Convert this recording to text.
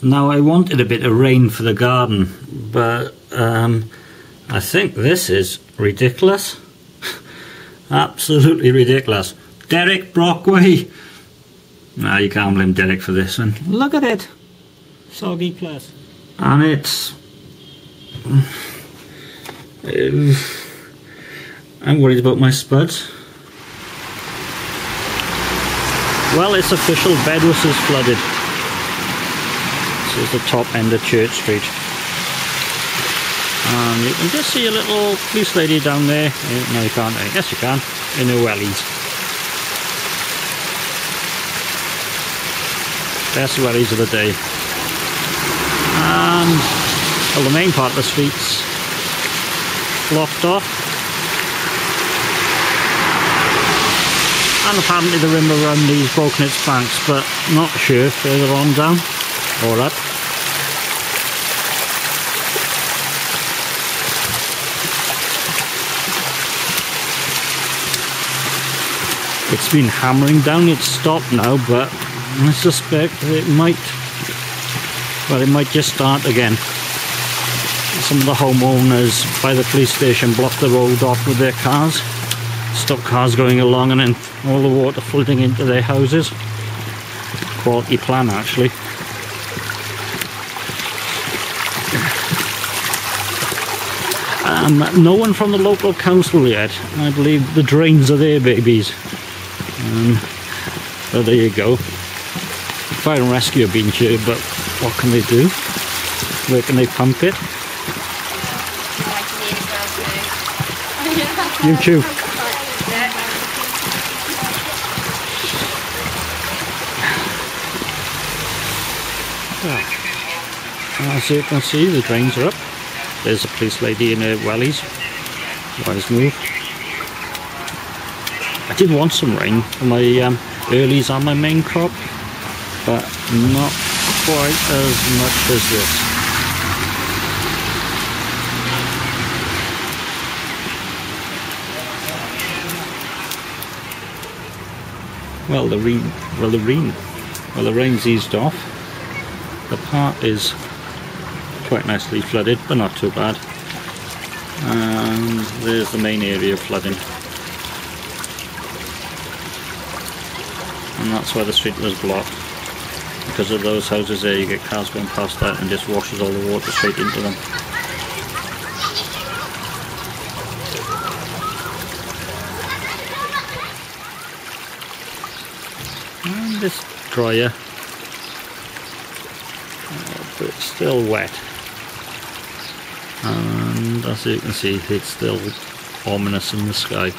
Now I wanted a bit of rain for the garden, but I think this is ridiculous. Absolutely ridiculous. Derek Brockway. No, you can't blame Derek for this one. Look at it. Soggy plus. And it's... I'm worried about my spuds. Well, it's official, Bedwas is flooded. This is the top end of Church Street. And you can just see a little police lady down there. No, you can't. Yes, you can. In her wellies. Best wellies of the day. And well, the main part of the street's blocked off. And apparently the rim around these broken its banks, but not sure further on down or up. It's been hammering down, it's stopped now, but I suspect it might just start again. Some of the homeowners by the police station blocked the road off with their cars. Stop cars going along and then all the water flooding into their houses. Quality plan, actually. No one from the local council yet. I believe the drains are their babies. So there you go. Fire and rescue have been here, but what can they do? Where can they pump it? YouTube. As you can see, the drains are up. There's a police lady in her wellies. Wise move. I did want some rain for my earlies on my main crop, but not quite as much as this. Well, the rain's eased off. The part is quite nicely flooded, but not too bad. And there's the main area of flooding. And that's why the street was blocked. Because of those houses there, you get cars going past that and just washes all the water straight into them. And this dryer, but it's still wet. And as you can see, it's still ominous in the sky.